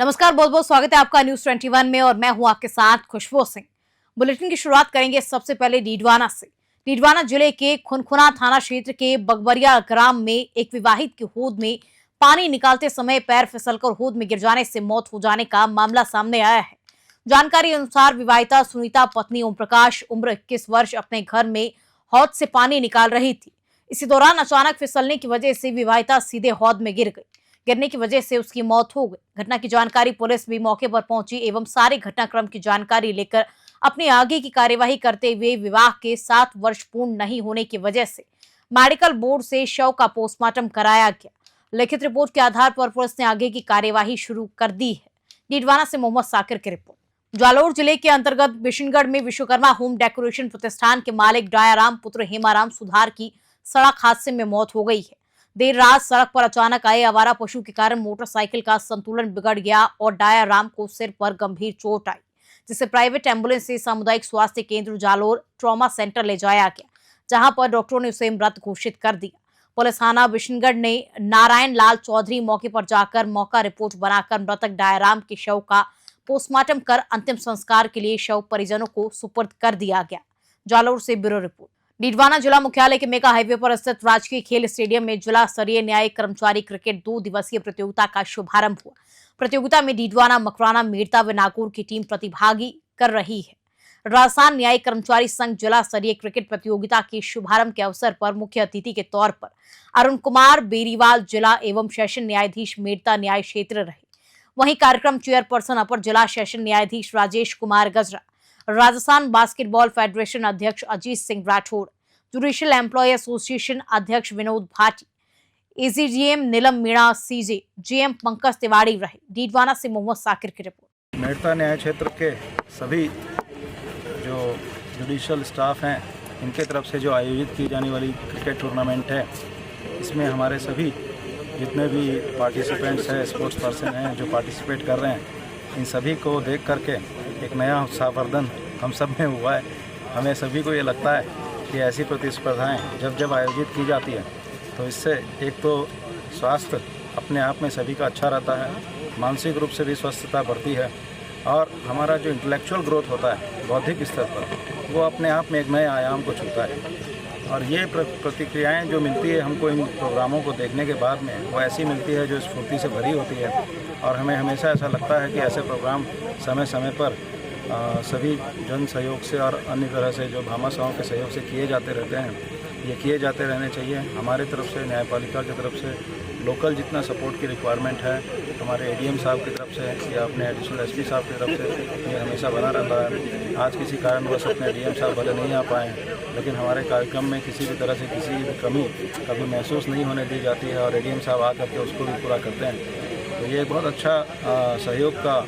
नमस्कार, बहुत बहुत स्वागत है आपका न्यूज 21 में और मैं हूं आपके साथ खुशबू सिंह। बुलेटिन की शुरुआत करेंगे सबसे पहले डीडवाना से। डीडवाना जिले के खुनखुना थाना क्षेत्र के बगबरिया ग्राम में एक विवाहित की होद में पानी निकालते समय पैर फिसलकर होद में गिर जाने से मौत हो जाने का मामला सामने आया है। जानकारी अनुसार विवाहिता सुनीता पत्नी ओम प्रकाश उम्र 21 वर्ष अपने घर में हौद से पानी निकाल रही थी। इसी दौरान अचानक फिसलने की वजह से विवाहिता सीधे हौद में गिर गई। गिरने की वजह से उसकी मौत हो गई। घटना की जानकारी पुलिस भी मौके पर पहुंची एवं सारे घटनाक्रम की जानकारी लेकर अपनी आगे की कार्यवाही करते हुए विवाह के 7 वर्ष पूर्ण नहीं होने की वजह से मेडिकल बोर्ड से शव का पोस्टमार्टम कराया गया। लिखित रिपोर्ट के आधार पर पुलिस ने आगे की कार्यवाही शुरू कर दी है। डीडवाना से मोहम्मद साकिर की रिपोर्ट। जालौर जिले के अंतर्गत बिशनगढ़ में विश्वकर्मा होम डेकोरेशन प्रतिष्ठान के मालिक डायाराम पुत्र हेमाराम सुधार की सड़क हादसे में मौत हो गई है। देर रात सड़क पर अचानक आए आवारा पशु के कारण मोटरसाइकिल का संतुलन बिगड़ गया और डायाराम को सिर पर गंभीर चोट आई, जिसे प्राइवेट एम्बुलेंस से सामुदायिक स्वास्थ्य केंद्र जालोर ट्रॉमा सेंटर ले जाया गया, जहां पर डॉक्टरों ने उसे मृत घोषित कर दिया। पुलिस थाना बिशनगढ़ ने नारायण लाल चौधरी मौके पर जाकर मौका रिपोर्ट बनाकर मृतक डायाराम के शव का पोस्टमार्टम कर अंतिम संस्कार के लिए शव परिजनों को सुपुर्द कर दिया गया। जालोर से ब्यूरो रिपोर्ट। डीडवाना जिला मुख्यालय के मेगा हाईवे पर स्थित राजकीय खेल स्टेडियम में जिला स्तरीय न्यायिक कर्मचारी क्रिकेट 2 दिवसीय प्रतियोगिता का शुभारंभ हुआ। प्रतियोगिता में डीडवाना, मकराना, मेड़ता व नागौर की टीम प्रतिभागी कर रही है। राजस्थान न्यायिक कर्मचारी संघ जिला स्तरीय क्रिकेट प्रतियोगिता के शुभारंभ के अवसर पर मुख्य अतिथि के तौर पर अरुण कुमार बेरीवाल जिला एवं सेशन न्यायाधीश मेड़ता न्याय क्षेत्र रहे। वहीं कार्यक्रम चेयरपर्सन अपर जिला सेशन न्यायाधीश राजेश कुमार गजरा, राजस्थान बास्केटबॉल फेडरेशन अध्यक्ष Ajit Singh Rathore, judicial employ association अध्यक्ष Vinod Bhati, AGGM Neelam Meena, CJ GM Pankaj Tiwari रहे। डीडवाना से मोहम्मद साकिर की रिपोर्ट। मेड़ता न्याय क्षेत्र के सभी जो जुडिशियल स्टाफ हैं, इनके तरफ से जो आयोजित की जाने वाली क्रिकेट टूर्नामेंट है, इसमें हमारे सभी जितने भी पार्टिसिपेंट्स हैं, स्पोर्ट्स पर्सन हैं जो पार्टिसिपेट कर रहे हैं, इन सभी को देख करके एक नया उत्साहवर्धन हम सब में हुआ है। हमें सभी को ये लगता है कि ऐसी प्रतिस्पर्धाएं जब जब आयोजित की जाती है तो इससे एक तो स्वास्थ्य अपने आप में सभी का अच्छा रहता है, मानसिक रूप से भी स्वस्थता बढ़ती है और हमारा जो इंटेलेक्चुअल ग्रोथ होता है बौद्धिक स्तर पर, वो अपने आप में एक नए आयाम को छूता है। और ये प्रतिक्रियाएं जो मिलती है हमको इन प्रोग्रामों को देखने के बाद में, वो ऐसी मिलती है जो स्फूर्ति से भरी होती है। और हमें हमेशा ऐसा लगता है कि ऐसे प्रोग्राम समय समय पर सभी जन सहयोग से और अन्य तरह से जो भामाशाहों के सहयोग से किए जाते रहते हैं। ये किए जाते रहने चाहिए। हमारे तरफ से, न्यायपालिका की तरफ से लोकल जितना सपोर्ट की रिक्वायरमेंट है, हमारे एडीएम साहब की तरफ से या अपने एडिशनल एसपी साहब की तरफ से ये हमेशा बना रहता है। आज किसी कारणवश अपने एडीएम साहब भले नहीं आ पाए, लेकिन हमारे कार्यक्रम में किसी भी तरह से किसी भी कमी कभी महसूस नहीं होने दी जाती है और एडीएम साहब आ करके उसको भी पूरा करते हैं। तो ये एक बहुत अच्छा सहयोग का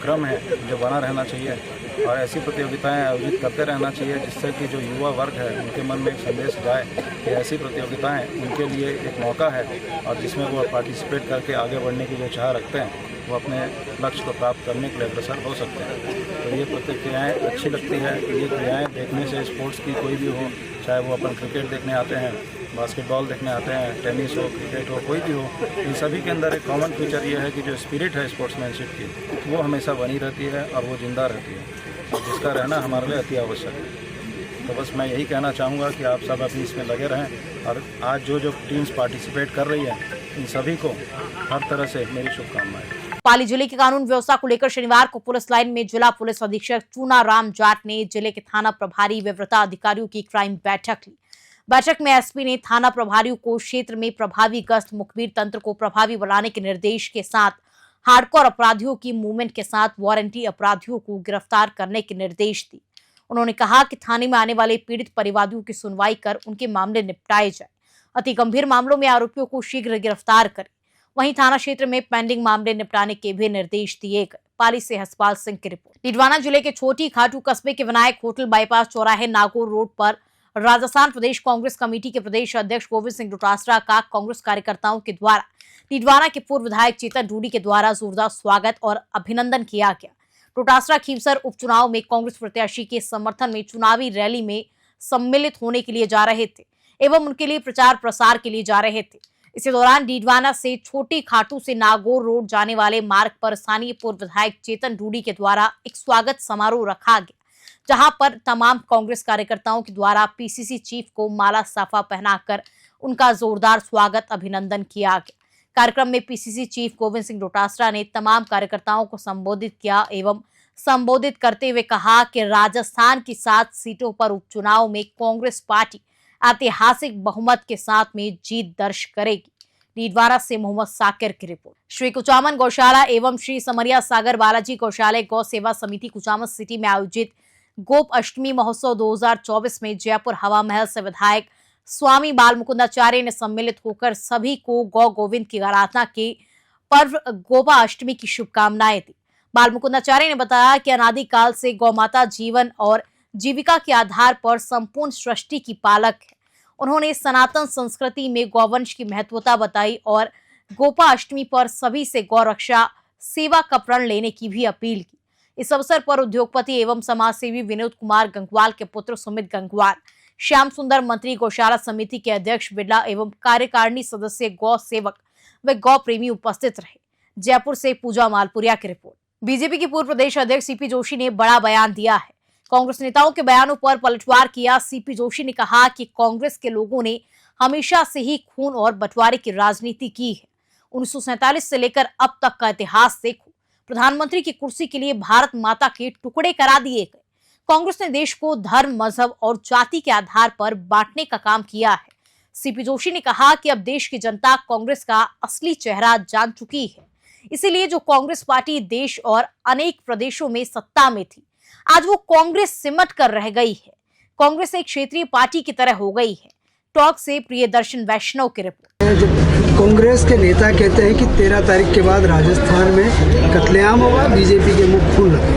क्रम है जो बना रहना चाहिए और ऐसी प्रतियोगिताएं आयोजित करते रहना चाहिए, जिससे कि जो युवा वर्ग है उनके मन में एक संदेश जाए कि ऐसी प्रतियोगिताएं उनके लिए एक मौका है और जिसमें वो पार्टिसिपेट करके आगे बढ़ने की जो चाह रखते हैं वो अपने लक्ष्य को प्राप्त करने के लिए अग्रसर हो सकते हैं। तो ये प्रतिक्रियाएँ अच्छी लगती है। ये क्रियाएँ देखने से स्पोर्ट्स की कोई भी हो, चाहे वो अपन क्रिकेट देखने आते हैं, बास्केटबॉल देखने आते हैं, टेनिस हो, क्रिकेट हो, कोई भी हो, इन सभी के अंदर एक कॉमन फीचर ये है कि जो स्पिरिट है स्पोर्ट्समैनशिप की, वो हमेशा बनी रहती है और वो जिंदा रहती है, और जिसका रहना हमारे लिए अति आवश्यक है। तो बस मैं यही कहना चाहूँगा कि आप सब अभी इसमें लगे रहें और आज जो जो टीम्स पार्टिसिपेट कर रही है, इन सभी को हर तरह से मेरी शुभकामनाएं। पाली जिले की कानून व्यवस्था को लेकर शनिवार को पुलिस लाइन में जिला पुलिस अधीक्षक चूनाराम जाट ने जिले के थाना प्रभारी व वृत्ता अधिकारियों की क्राइम बैठक ली। बैठक में एसपी ने थाना प्रभारियों को क्षेत्र में प्रभावी गश्त मुखबिर तंत्र को प्रभावी बनाने के निर्देश के साथ हार्डकोर अपराधियों की मूवमेंट के साथ वारंटी अपराधियों को गिरफ्तार करने के निर्देश दिए। उन्होंने कहा कि थाने में आने वाले पीड़ित परिवादियों की सुनवाई कर उनके मामले निपटाए जाए। अति गंभीर मामलों में आरोपियों को शीघ्र गिरफ्तार करें। वहीं थाना क्षेत्र में पेंडिंग मामले निपटाने के भी निर्देश दिए गए। पाली से हसपाल सिंह की रिपोर्ट। डीडवाना जिले के छोटी खाटू कस्बे के विनायक होटल बाईपास चौराहे नागौर रोड पर राजस्थान प्रदेश कांग्रेस कमेटी के प्रदेश अध्यक्ष गोविंद सिंह डोटासरा का कांग्रेस कार्यकर्ताओं के द्वारा डीडवाना के पूर्व विधायक चेतन डूडी के द्वारा जोरदार स्वागत और अभिनंदन किया गया। डोटासरा खीवसर उपचुनाव में कांग्रेस प्रत्याशी के समर्थन में चुनावी रैली में सम्मिलित होने के लिए जा रहे थे एवं उनके लिए प्रचार प्रसार के लिए जा रहे थे। इसी दौरान डीडवाना से छोटी खाटू से नागौर रोड जाने वाले मार्ग पर स्थानीय पूर्व विधायक चेतन रूडी के द्वारा एक स्वागत समारोह रखा गया, जहां पर तमाम कांग्रेस कार्यकर्ताओं के द्वारा पीसीसी चीफ को माला साफा पहनाकर उनका जोरदार स्वागत अभिनंदन किया गया। कार्यक्रम में पीसीसी चीफ गोविंद सिंह डोटासरा ने तमाम कार्यकर्ताओं को संबोधित किया एवं संबोधित करते हुए कहा कि राजस्थान की 7 सीटों पर उपचुनाव में कांग्रेस पार्टी ऐतिहासिक बहुमत के साथ में जीत दर्ज करेगी। डीडवाना से मोहम्मद साकिर की रिपोर्ट। श्री कुचामन गौशाला एवं श्री समरिया सागर बालाजी गौशाला गौ सेवा समिति कुचामन सिटी में आयोजित गोप अष्टमी महोत्सव 2024 में जयपुर हवा महल से विधायक स्वामी बाल मुकुंदाचार्य ने सम्मिलित होकर सभी को गौ गोविंद की आराधना के पर्व गोपा अष्टमी की शुभकामनाएं दी। बाल मुकुंदाचार्य ने बताया कि अनादिकाल से गौ माता जीवन और जीविका के आधार पर संपूर्ण सृष्टि की पालक है। उन्होंने सनातन संस्कृति में गौवंश की महत्वता बताई और गोपा अष्टमी पर सभी से गौ रक्षा सेवा का प्रण लेने की भी अपील की। इस अवसर पर उद्योगपति एवं समाजसेवी विनोद कुमार गंगवाल के पुत्र सुमित गंगवाल, श्याम सुंदर मंत्री, गौशाला समिति के अध्यक्ष बिरला एवं कार्यकारिणी सदस्य, गौ सेवक व गौ प्रेमी उपस्थित रहे। जयपुर से पूजा मालपुरिया की रिपोर्ट। बीजेपी के पूर्व प्रदेश अध्यक्ष सीपी जोशी ने बड़ा बयान दिया है। कांग्रेस नेताओं के बयानों पर पलटवार किया। सीपी जोशी ने कहा कि कांग्रेस के लोगों ने हमेशा से ही खून और बंटवारे की राजनीति की है। 1947 से लेकर अब तक का इतिहास देखो। प्रधानमंत्री की कुर्सी के लिए भारत माता के टुकड़े करा दिए गए। कांग्रेस ने देश को धर्म, मजहब और जाति के आधार पर बांटने का काम किया है। सीपी जोशी ने कहा कि अब देश की जनता कांग्रेस का असली चेहरा जान चुकी है। इसीलिए जो कांग्रेस पार्टी देश और अनेक प्रदेशों में सत्ता में थी, आज वो कांग्रेस सिमट कर रह गई है। कांग्रेस एक क्षेत्रीय पार्टी की तरह हो गई है। टॉक से प्रियदर्शन वैष्णव की रिपोर्ट। जब कांग्रेस के नेता कहते हैं कि 13 तारीख के बाद राजस्थान में कत्लेआम होगा, बीजेपी के मुख खुल रहे।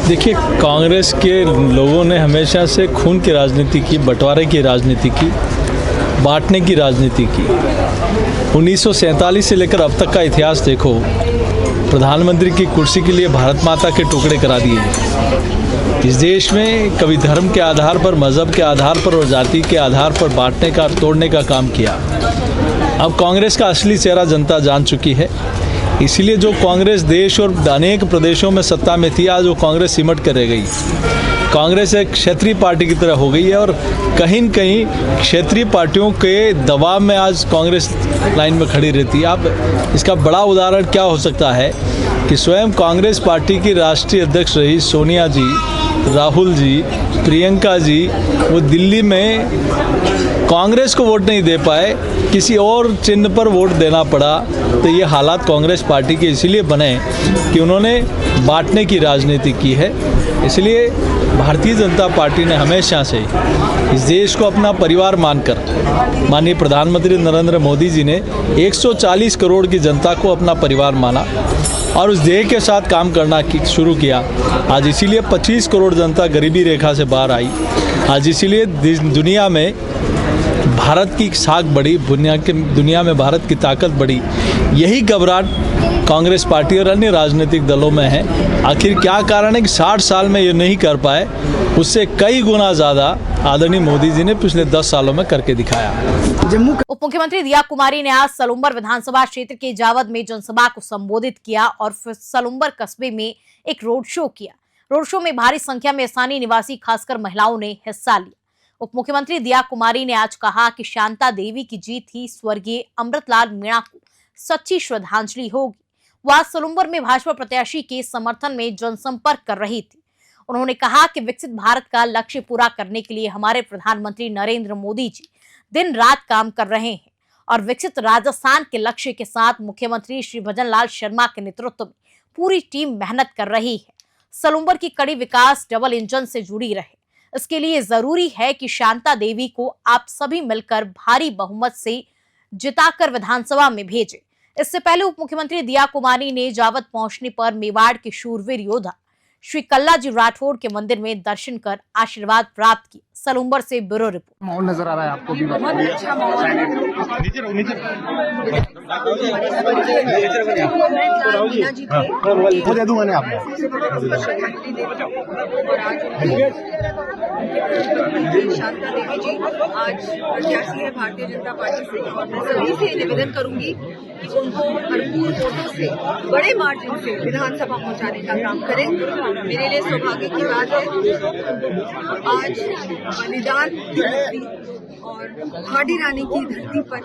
देखिए, कांग्रेस के लोगों ने हमेशा से खून की राजनीति की, बंटवारे की राजनीति की, बांटने की राजनीति की। 1947 से लेकर अब तक का इतिहास देखो, प्रधानमंत्री की कुर्सी के लिए भारत माता के टुकड़े करा दिए। इस देश में कभी धर्म के आधार पर, मजहब के आधार पर और जाति के आधार पर बांटने का, तोड़ने का काम किया। अब कांग्रेस का असली चेहरा जनता जान चुकी है। इसीलिए जो कांग्रेस देश और अनेक प्रदेशों में सत्ता में थी, आज वो कांग्रेस सिमट कर रह गई। कांग्रेस एक क्षेत्रीय पार्टी की तरह हो गई है और कहीं न कहीं क्षेत्रीय पार्टियों के दबाव में आज कांग्रेस लाइन में खड़ी रहती है। अब इसका बड़ा उदाहरण क्या हो सकता है कि स्वयं कांग्रेस पार्टी की राष्ट्रीय अध्यक्ष रही सोनिया जी, राहुल जी, प्रियंका जी, वो दिल्ली में कांग्रेस को वोट नहीं दे पाए, किसी और चिन्ह पर वोट देना पड़ा। तो ये हालात कांग्रेस पार्टी के इसीलिए बने कि उन्होंने बांटने की राजनीति की है। इसलिए भारतीय जनता पार्टी ने हमेशा से इस देश को अपना परिवार मानकर, माननीय प्रधानमंत्री नरेंद्र मोदी जी ने 140 करोड़ की जनता को अपना परिवार माना और उस ध्येय के साथ काम करना शुरू किया। आज इसीलिए 25 करोड़ जनता गरीबी रेखा से बाहर आई। आज इसीलिए दुनिया में भारत की साख बढ़ी, दुनिया में भारत की ताकत बढ़ी। यही घबराहट कांग्रेस पार्टी और अन्य राजनीतिक दलों में है। आखिर क्या कारण है कि 60 साल में ये नहीं कर पाए, उससे कई गुना ज़्यादा आदरणीय मोदी जी ने पिछले 10 सालों में करके दिखाया। उप मुख्यमंत्री दिया कुमारी ने आज सलुम्बर विधानसभा क्षेत्र के जावद में जनसभा को संबोधित किया और फिर सलुम्बर कस्बे में एक रोड शो किया। रोड शो में भारी संख्या में स्थानीय निवासी, खासकर महिलाओं ने हिस्सा लिया। उप मुख्यमंत्री दिया कुमारी ने आज कहा कि शांता देवी की जीत ही स्वर्गीय अमृतलाल मीणा को सच्ची श्रद्धांजलि होगी। वह आज सलुम्बर में भाजपा प्रत्याशी के समर्थन में जनसंपर्क कर रही थी। उन्होंने कहा कि विकसित भारत का लक्ष्य पूरा करने के लिए हमारे प्रधानमंत्री नरेंद्र मोदी जी दिन रात काम कर रहे हैं और विकसित राजस्थान के लक्ष्य के साथ मुख्यमंत्री श्री भजनलाल शर्मा के नेतृत्व में पूरी टीम मेहनत कर रही है। सलुम्बर की कड़ी विकास डबल इंजन से जुड़ी रहे, इसके लिए जरूरी है कि शांता देवी को आप सभी मिलकर भारी बहुमत से जिताकर विधानसभा में भेजें। इससे पहले उप मुख्यमंत्री दिया कुमारी ने जावद पहुंचने पर मेवाड़ के शूरवीर योद्धा श्री कल्लाजी राठौड़ के मंदिर में दर्शन कर आशीर्वाद प्राप्त किया। सलूम्बर से ब्यूरो रिपोर्ट। माहौल नजर आ रहा है आपको भी? बहुत अच्छा माहौल है। मीना जी थे, दे दूं मैंने आपको। श्रद्धांजलि देती हूँ और आज शांता देवी जी आज प्रत्याशी है भारतीय जनता पार्टी से और मैं सभी से निवेदन करूंगी कि उनको भरपूर वोटों से बड़े मार्जिन से विधानसभा पहुंचाने का काम करें। मेरे लिए सौभाग्य की बात है आज बलिदान की धरती और भाटी रानी की धरती पर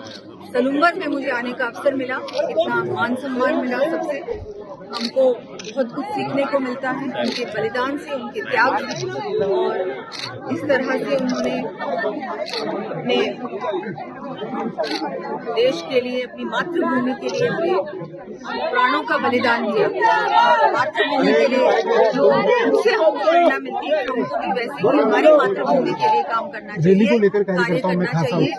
सलूम्बर में मुझे आने का अवसर मिला। इतना मान सम्मान मिला सबसे, हमको बहुत कुछ सीखने को मिलता है उनके बलिदान से, उनके त्याग से और इस तरह से उन्होंने अपने देश के लिए, अपनी मातृभूमि के लिए अपने प्राणों का बलिदान दिया। मातृभूमि के लिए जो उनसे हमको प्रेरणा मिलती है, हमको भी वैसे ही हमारी मातृभूमि के लिए काम करना चाहिए, कार्य करना चाहिए।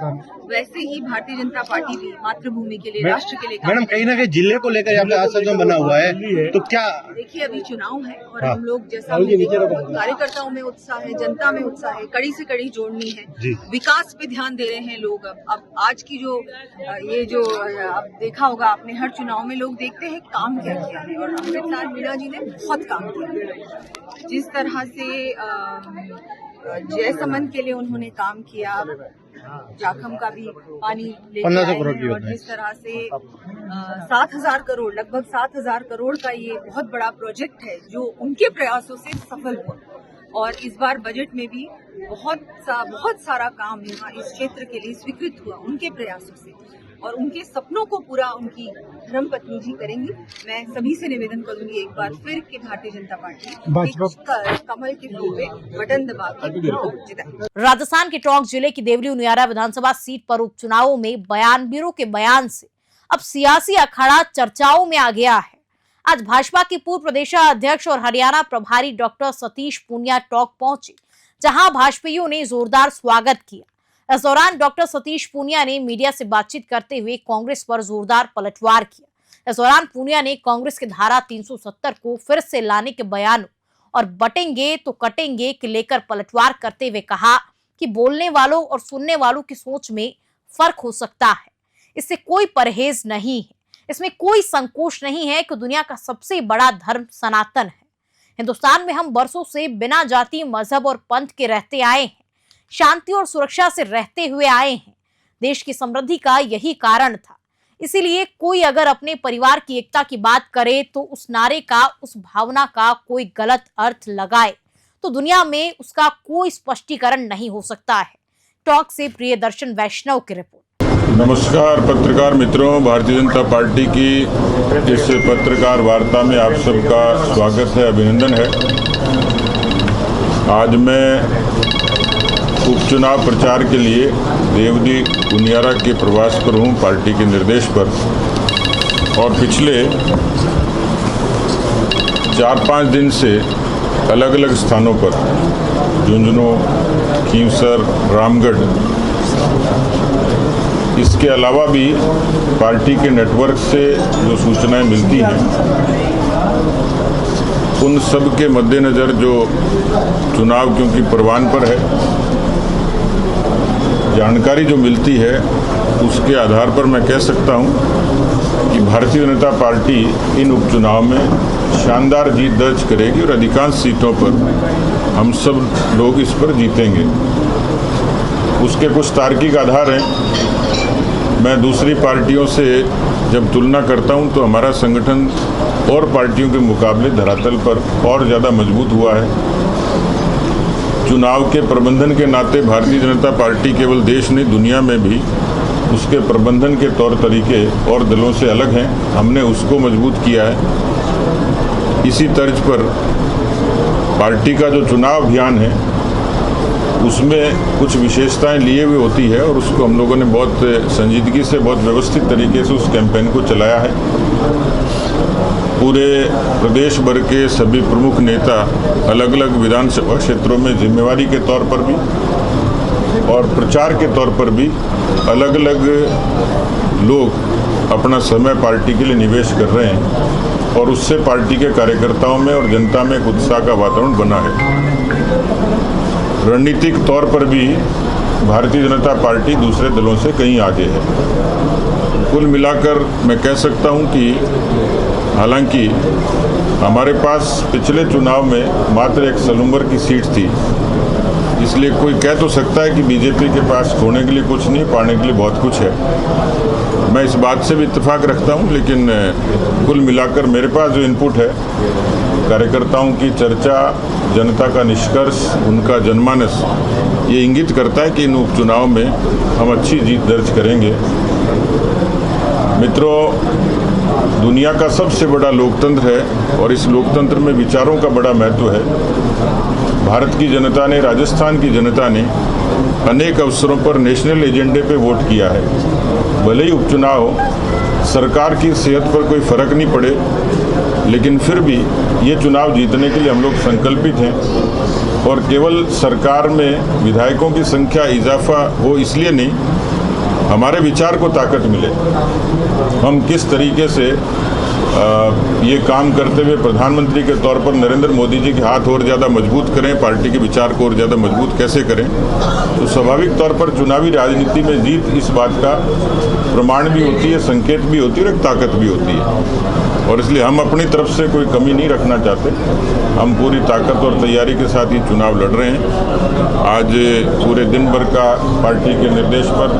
वैसे ही भारतीय जनता पार्टी भी मातृभूमि के लिए, राष्ट्र के लिए। मैडम कहीं ना कहीं जिले को लेकर यहाँ पे आज सदन बना हुआ है, तो क्या देखिए अभी चुनाव है और हम लोग जैसा कार्यकर्ताओं में उत्साह है, जनता में उत्साह है, कड़ी से कड़ी जोड़नी है, विकास पे ध्यान दे रहे हैं लोग। अब आज की जो ये जो अब देखा होगा आपने, हर चुनाव में लोग देखते हैं काम क्या किया है और अमृतलाल मीणा जी ने बहुत काम किया। जिस तरह से जयसमंद के लिए उन्होंने काम किया, जाखम का भी पानी लेकर आए हैं और जिस तरह से 7,000 करोड़, लगभग 7,000 करोड़ का ये बहुत बड़ा प्रोजेक्ट है जो उनके प्रयासों से सफल हुआ। और इस बार बजट में भी बहुत सारा काम यहाँ इस क्षेत्र के लिए स्वीकृत हुआ उनके प्रयासों से और उनके सपनों को पूरा उनकी धर्मपत्नी जी करेंगी। मैं सभी से निवेदन करूंगी एक बार फिर कि भारतीय जनता पार्टी कमल के फूल पे बटन दबा के जिताए। राजस्थान के टोंक जिले की देवरी उनियारा विधानसभा सीट पर उपचुनावों में बयानवीरों के बयान से अब सियासी अखाड़ा चर्चाओं में आ गया है। आज भाजपा के पूर्व प्रदेशाध्यक्ष और हरियाणा प्रभारी डॉक्टर सतीश पूनिया टोंक पहुंचे, जहां भाजपाइयों ने जोरदार स्वागत किया। इस दौरान डॉक्टर सतीश पूनिया ने मीडिया से बातचीत करते हुए कांग्रेस पर जोरदार पलटवार किया। इस दौरान पूनिया ने कांग्रेस के धारा 370 को फिर से लाने के बयानों और बटेंगे तो कटेंगे के लेकर पलटवार करते हुए कहा कि बोलने वालों और सुनने वालों की सोच में फर्क हो सकता है। इससे कोई परहेज नहीं है, इसमें कोई संकोच नहीं है कि दुनिया का सबसे बड़ा धर्म सनातन है। हिंदुस्तान में हम बरसों से बिना जाति, मजहब और पंथ के रहते आए हैं, शांति और सुरक्षा से रहते हुए आए हैं। देश की समृद्धि का यही कारण था। इसीलिए कोई अगर अपने परिवार की एकता की बात करे तो उस नारे का, उस भावना का कोई गलत अर्थ लगाए तो दुनिया में उसका कोई स्पष्टीकरण नहीं हो सकता है। टॉक से प्रियदर्शन वैष्णव की रिपोर्ट। नमस्कार पत्रकार मित्रों, भारतीय जनता पार्टी की इस पत्रकार वार्ता में आप सबका स्वागत है, अभिनंदन है। आज मैं उपचुनाव प्रचार के लिए देवरी उनियारा के प्रवास पर हूँ पार्टी के निर्देश पर, और पिछले 4-5 दिन से अलग अलग स्थानों पर झुंझुनू, खींवसर, रामगढ़, इसके अलावा भी पार्टी के नेटवर्क से जो सूचनाएं मिलती हैं उन सब के मद्देनज़र जो चुनाव क्योंकि परवान पर है, जानकारी जो मिलती है उसके आधार पर मैं कह सकता हूं कि भारतीय जनता पार्टी इन उपचुनाव में शानदार जीत दर्ज करेगी और अधिकांश सीटों पर हम सब लोग इस पर जीतेंगे। उसके कुछ तार्किक आधार हैं। मैं दूसरी पार्टियों से जब तुलना करता हूं तो हमारा संगठन और पार्टियों के मुकाबले धरातल पर और ज़्यादा मजबूत हुआ है। चुनाव के प्रबंधन के नाते भारतीय जनता पार्टी केवल देश नहीं दुनिया में भी उसके प्रबंधन के तौर तरीके और दलों से अलग हैं। हमने उसको मजबूत किया है। इसी तर्ज पर पार्टी का जो चुनाव अभियान है उसमें कुछ विशेषताएं लिए हुए होती है और उसको हम लोगों ने बहुत संजीदगी से, बहुत व्यवस्थित तरीके से उस कैंपेन को चलाया है। पूरे प्रदेश भर के सभी प्रमुख नेता अलग अलग विधानसभा क्षेत्रों में जिम्मेवारी के तौर पर भी और प्रचार के तौर पर भी अलग अलग लोग अपना समय पार्टी के लिए निवेश कर रहे हैं। और उससे पार्टी के कार्यकर्ताओं में और जनता में एक उत्साह का वातावरण बना है। रणनीतिक तौर पर भी भारतीय जनता पार्टी दूसरे दलों से कहीं आगे है। कुल मिलाकर मैं कह सकता हूं कि हालांकि हमारे पास पिछले चुनाव में मात्र एक सलूम्बर की सीट थी, इसलिए कोई कह तो सकता है कि बीजेपी के पास खोने के लिए कुछ नहीं, पाने के लिए बहुत कुछ है। मैं इस बात से भी इत्तेफाक रखता हूं, लेकिन कुल मिलाकर मेरे पास जो इनपुट है, कार्यकर्ताओं की चर्चा, जनता का निष्कर्ष, उनका जनमानस, ये इंगित करता है कि इन उपचुनाव में हम अच्छी जीत दर्ज करेंगे। मित्रों, दुनिया का सबसे बड़ा लोकतंत्र है और इस लोकतंत्र में विचारों का बड़ा महत्व है। भारत की जनता ने, राजस्थान की जनता ने अनेक अवसरों पर नेशनल एजेंडे पे वोट किया है। भले ही उपचुनाव हो, सरकार की सेहत पर कोई फर्क नहीं पड़े, लेकिन फिर भी ये चुनाव जीतने के लिए हम लोग संकल्पित हैं और केवल सरकार में विधायकों की संख्या इजाफा हो इसलिए नहीं, हमारे विचार को ताकत मिले। हम किस तरीके से ये काम करते हुए प्रधानमंत्री के तौर पर नरेंद्र मोदी जी के हाथ और ज़्यादा मजबूत करें, पार्टी के विचार को और ज़्यादा मजबूत कैसे करें, तो स्वाभाविक तौर पर चुनावी राजनीति में जीत इस बात का प्रमाण भी होती है, संकेत भी होती है और एक ताकत भी होती है। और इसलिए हम अपनी तरफ से कोई कमी नहीं रखना चाहते। हम पूरी ताकत और तैयारी के साथ ये चुनाव लड़ रहे हैं। आज पूरे दिन भर का पार्टी के निर्देश पर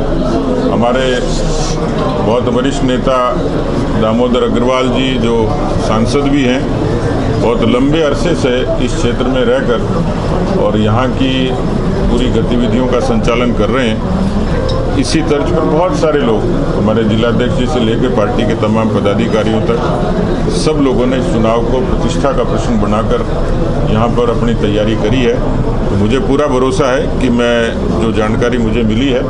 हमारे बहुत वरिष्ठ नेता दामोदर अग्रवाल जी, जो सांसद भी हैं, बहुत लंबे अरसे से इस क्षेत्र में रहकर और यहाँ की पूरी गतिविधियों का संचालन कर रहे हैं। इसी तर्ज पर बहुत सारे लोग, हमारे जिलाध्यक्ष जी से लेकर पार्टी के तमाम पदाधिकारियों तक, सब लोगों ने इस चुनाव को प्रतिष्ठा का प्रश्न बनाकर यहाँ पर अपनी तैयारी करी है। तो मुझे पूरा भरोसा है कि मैं, जो जानकारी मुझे मिली है,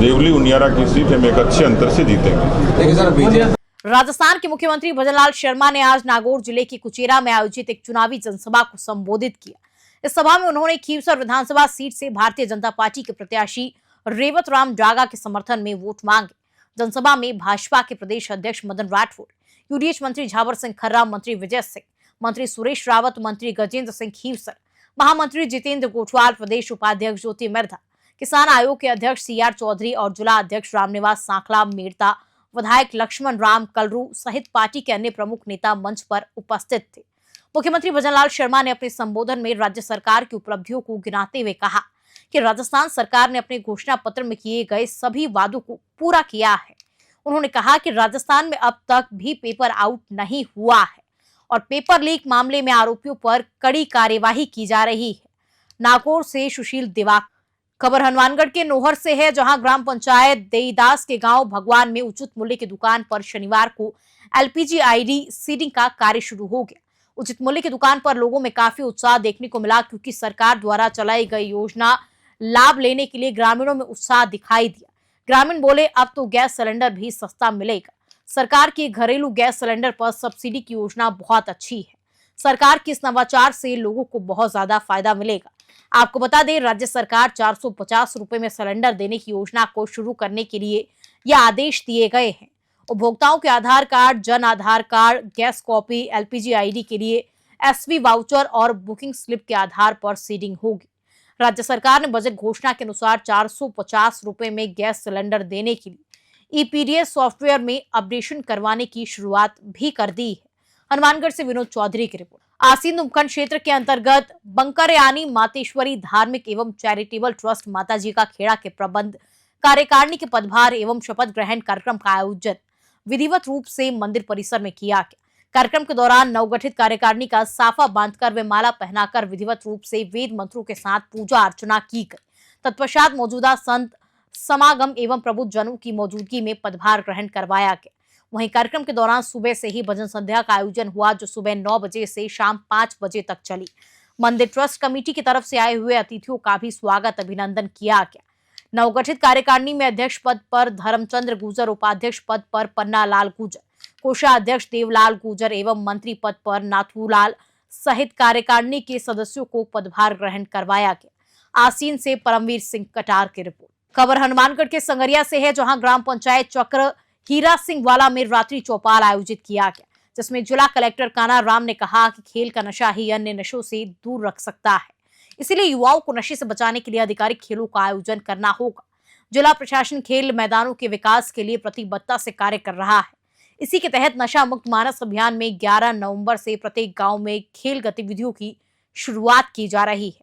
देवली उनियारा की सीट हम एक अच्छे अंतर से जीतेंगे। राजस्थान के मुख्यमंत्री भजनलाल शर्मा ने आज नागौर जिले की कुचेरा में आयोजित एक चुनावी जनसभा को संबोधित किया। इस सभा में उन्होंने खीवसर विधानसभा सीट से भारतीय जनता पार्टी के प्रत्याशी रेवत राम डागा के समर्थन में वोट मांगे। जनसभा में भाजपा के प्रदेश अध्यक्ष मदन राठौर, यूडीएच मंत्री झावर सिंह खर्रा, मंत्री विजय सिंह, मंत्री सुरेश रावत, मंत्री गजेंद्र सिंह खीवसर, महामंत्री जितेंद्र गोठवाल, प्रदेश उपाध्यक्ष ज्योति मिर्धा, किसान आयोग के अध्यक्ष सीआर चौधरी और जिला अध्यक्ष रामनिवास सांखला मेड़ता, विधायक लक्ष्मण राम कलरू सहित पार्टी के अन्य प्रमुख नेता मंच पर उपस्थित थे। मुख्यमंत्री भजनलाल शर्मा ने अपने संबोधन में राज्य सरकार की उपलब्धियों को गिनाते हुए कहा कि राजस्थान सरकार ने अपने घोषणा पत्र में किए गए सभी वादों को पूरा किया है। उन्होंने कहा कि राजस्थान में अब तक भी पेपर आउट नहीं हुआ है और पेपर लीक मामले में आरोपियों पर कड़ी कार्यवाही की जा रही है। नागौर से सुशील दिवाकर। खबर हनुमानगढ़ के नोहर से है, जहां ग्राम पंचायत देईदास के गांव भगवान में उचित मूल्य की दुकान पर शनिवार को एलपीजी आईडी सीडिंग का कार्य शुरू हो गया। उचित मूल्य की दुकान पर लोगों में काफी उत्साह देखने को मिला, क्योंकि सरकार द्वारा चलाई गई योजना लाभ लेने के लिए ग्रामीणों में उत्साह दिखाई दिया। ग्रामीण बोले, अब तो गैस सिलेंडर भी सस्ता मिलेगा। सरकार की घरेलू गैस सिलेंडर पर सब्सिडी की योजना बहुत अच्छी है। सरकार के इस नवाचार से लोगों को बहुत ज्यादा फायदा मिलेगा। आपको बता दें, राज्य सरकार 450 रुपए में सिलेंडर देने की योजना को शुरू करने के लिए यह आदेश दिए गए हैं। उपभोक्ताओं के Aadhaar card, Jan Aadhaar card, gas copy, LPG ID के लिए एसवी वाउचर और बुकिंग स्लिप के आधार पर सीडिंग होगी। राज्य सरकार ने बजट घोषणा के अनुसार 450 रुपए में गैस सिलेंडर देने के लिए ईपीडीएस सॉफ्टवेयर में अपडेशन करवाने की शुरुआत भी कर दी है। हनुमानगढ़ से विनोद चौधरी की रिपोर्ट। आसीन उपखंड क्षेत्र के अंतर्गत बंकरयानी मातेश्वरी धार्मिक एवं चैरिटेबल ट्रस्ट माताजी का खेड़ा के प्रबंध कार्यकारिणी के पदभार एवं शपथ ग्रहण कार्यक्रम का आयोजन विधिवत रूप से मंदिर परिसर में किया गया। कार्यक्रम के दौरान नवगठित कार्यकारिणी का साफा बांधकर व माला पहनाकर विधिवत रूप से वेद मंत्रों के साथ पूजा अर्चना की गई। तत्पश्चात मौजूदा संत समागम एवं प्रबुद्ध जनों की मौजूदगी में पदभार ग्रहण करवाया गया। वहीं कार्यक्रम के दौरान सुबह से ही भजन संध्या का आयोजन हुआ, जो सुबह 9 बजे से शाम 5 बजे तक चली। मंदिर ट्रस्ट कमेटी की तरफ से आए हुए अतिथियों का भी स्वागत अभिनंदन किया गया। नवगठित कार्यकारिणी में अध्यक्ष पद पर धर्मचंद्र गुजर, उपाध्यक्ष पद पर पन्ना लाल गुजर, कोषाध्यक्ष देवलाल गुजर एवं मंत्री पद पर नाथूलाल सहित कार्यकारिणी के सदस्यों को पदभार ग्रहण करवाया गया। आसीन से परमवीर सिंह कटार की रिपोर्ट। खबर हनुमानगढ़ के संगरिया से है, जहां ग्राम पंचायत चक्र हीरा सिंह वाला में रात्रि चौपाल आयोजित किया गया, जिसमें जिला कलेक्टर कान्हा राम ने कहा कि खेल का नशा ही अन्य नशों से दूर रख सकता है, इसीलिए युवाओं को नशे से बचाने के लिए आधिकारिक खेलों का आयोजन करना होगा। जिला प्रशासन खेल मैदानों के विकास के लिए प्रतिबद्धता से कार्य कर रहा है। इसी के तहत नशा मुक्त मानस अभियान में 11 नवंबर से प्रत्येक गांव में खेल गतिविधियों की शुरुआत की जा रही है।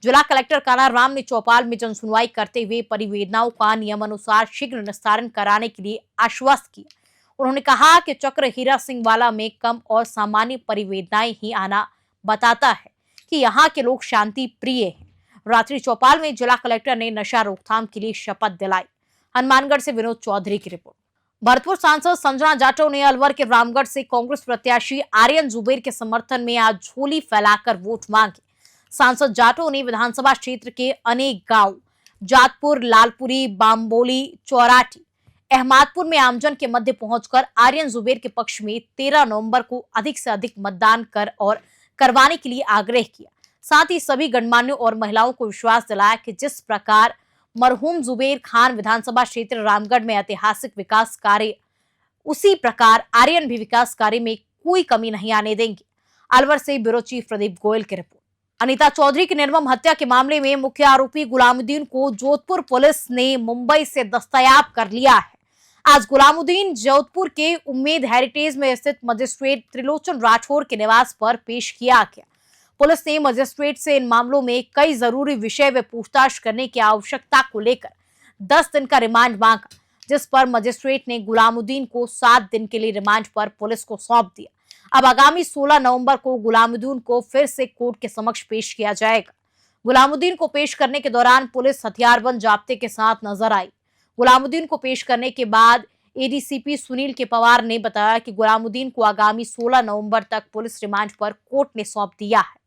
जिला कलेक्टर कान्हा राम ने चौपाल में जनसुनवाई करते हुए परिवेदनाओं का नियमानुसार शीघ्र निस्तारण कराने के लिए आश्वस्त किया। उन्होंने कहा कि चक्र हीरा सिंह वाला में कम और सामान्य परिवेदनाएं ही आना बताता है कि यहाँ के लोग शांति प्रिय हैं। रात्रि चौपाल में जिला कलेक्टर ने नशा रोकथाम के लिए शपथ दिलाई। हनुमानगढ़ से विनोद चौधरी की रिपोर्ट। भरतपुर सांसद संजना जाटव ने अलवर के रामगढ़ से कांग्रेस प्रत्याशी आर्यन जुबेर के समर्थन में आज झोली फैलाकर वोट मांगे। सांसद जाटव ने विधानसभा क्षेत्र के अनेक गांव जातपुर, लालपुरी, बामबोली, चौराटी, अहमदपुर में आमजन के मध्य पहुंचकर आर्यन जुबेर के पक्ष में 13 नवंबर को अधिक से अधिक मतदान कर और करवाने के लिए आग्रह किया। साथ ही सभी गणमान्यों और महिलाओं को विश्वास दिलाया कि जिस प्रकार मरहूम जुबेर खान विधानसभा क्षेत्र रामगढ़ में ऐतिहासिक विकास कार्य, उसी प्रकार आर्यन भी विकास कार्य में कोई कमी नहीं आने देंगे। अलवर से ब्यूरो चीफ प्रदीप गोयल की रिपोर्ट। अनीता चौधरी की निर्मम हत्या के मामले में मुख्य आरोपी गुलामुद्दीन को जोधपुर पुलिस ने मुंबई से दस्तयाब कर लिया है। आज गुलामुद्दीन जोधपुर के उम्मेद हेरिटेज में स्थित मजिस्ट्रेट त्रिलोचन राठौर के निवास पर पेश किया गया। पुलिस ने मजिस्ट्रेट से इन मामलों में कई जरूरी विषय व पूछताछ करने की आवश्यकता को लेकर 10 दिन का रिमांड मांगा, जिस पर मजिस्ट्रेट ने गुलामुद्दीन को 7 दिन के लिए रिमांड पर पुलिस को सौंप दिया। अब आगामी 16 नवंबर को गुलामुद्दीन को फिर से कोर्ट के समक्ष पेश किया जाएगा। गुलामुद्दीन को पेश करने के दौरान पुलिस हथियारबंद जाब्ते के साथ नजर आई। गुलामुद्दीन को पेश करने के बाद एडीसीपी सुनील के पवार ने बताया कि गुलामुद्दीन को आगामी 16 नवंबर तक पुलिस रिमांड पर कोर्ट ने सौंप दिया है।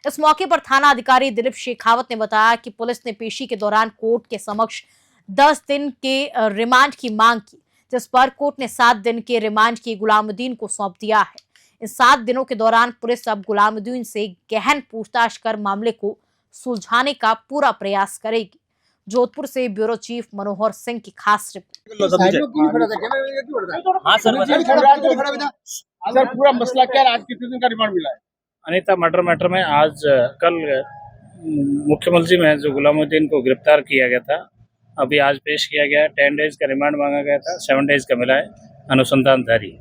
इस मौके पर थाना अधिकारी दिलीप शेखावत ने बताया कि पुलिस ने पेशी के दौरान कोर्ट के समक्ष 10 दिन के रिमांड की मांग की, जिस पर कोर्ट ने 7 दिन के रिमांड की गुलामुद्दीन को सौंप दिया है। इन 7 दिनों के दौरान पुलिस अब गुलामुद्दीन से गहन पूछताछ कर मामले को सुलझाने का पूरा प्रयास करेगी। जोधपुर से ब्यूरो चीफ मनोहर सिंह की खास रिपोर्ट। हाँ सर, पूरा मसला क्या है? आज कितने दिन का रिमांड मिला है? अनीता मर्डर मैटर में आज कल मुख्य मुलजिम है जो गुलामुद्दीन को गिरफ्तार किया गया था, अभी आज पेश किया गया है। 10 डेज का रिमांड मांगा गया था, 7 डेज का मिला है। अनुसंधान जारी।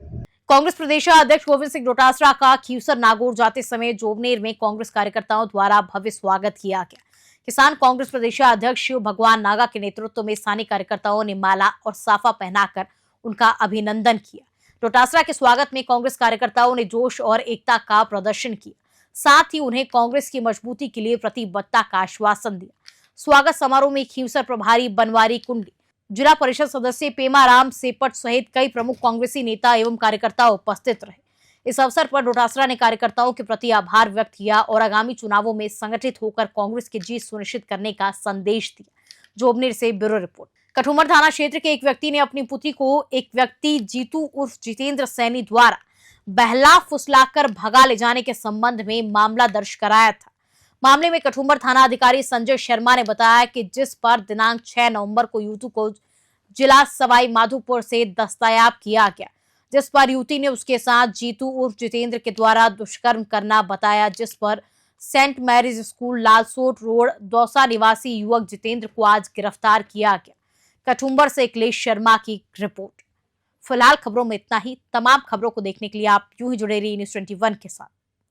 कांग्रेस प्रदेश अध्यक्ष गोविंद सिंह डोटासरा का खीवसर नागौर जाते समय जोबनेर में कांग्रेस कार्यकर्ताओं द्वारा भव्य स्वागत किया गया। किसान कांग्रेस प्रदेश अध्यक्ष शिव भगवान नागा के नेतृत्व में स्थानीय कार्यकर्ताओं ने माला और साफा पहनाकर उनका अभिनंदन किया। डोटासरा के स्वागत में कांग्रेस कार्यकर्ताओं ने जोश और एकता का प्रदर्शन किया, साथ ही उन्हें कांग्रेस की मजबूती के लिए प्रतिबद्धता का आश्वासन दिया। स्वागत समारोह में खीवसर प्रभारी बनवारी कुंडी, जिला परिषद सदस्य पेमाराम सेपट सहित कई प्रमुख कांग्रेसी नेता एवं कार्यकर्ता उपस्थित रहे। इस अवसर पर डोटासरा ने कार्यकर्ताओं के प्रति आभार व्यक्त किया और आगामी चुनावों में संगठित होकर कांग्रेस की जीत सुनिश्चित करने का संदेश दिया। जोबनेर से ब्यूरो रिपोर्ट। कठुमर थाना क्षेत्र के एक व्यक्ति ने अपनी पुत्री को एक व्यक्ति जीतू उर्फ जितेंद्र सैनी द्वारा बहला फुसलाकर भगा ले जाने के संबंध में मामला दर्ज कराया था। मामले में कठुमर थाना अधिकारी संजय शर्मा ने बताया कि जिस पर दिनांक 6 नवंबर को युवती को जिला सवाई माधोपुर से दस्तयाब किया गया, जिस पर युवती ने उसके साथ जीतू उर्फ जितेंद्र के द्वारा दुष्कर्म करना बताया, जिस पर Saint Mary's School Lalsot road Dausa निवासी युवक जितेंद्र को आज गिरफ्तार किया गया। कठुम्बर से अखिलेश शर्मा की रिपोर्ट। फिलहाल खबरों में इतना ही। तमाम खबरों को देखने के लिए आप यूं ही जुड़े रहिए न्यूज़ 21 के साथ।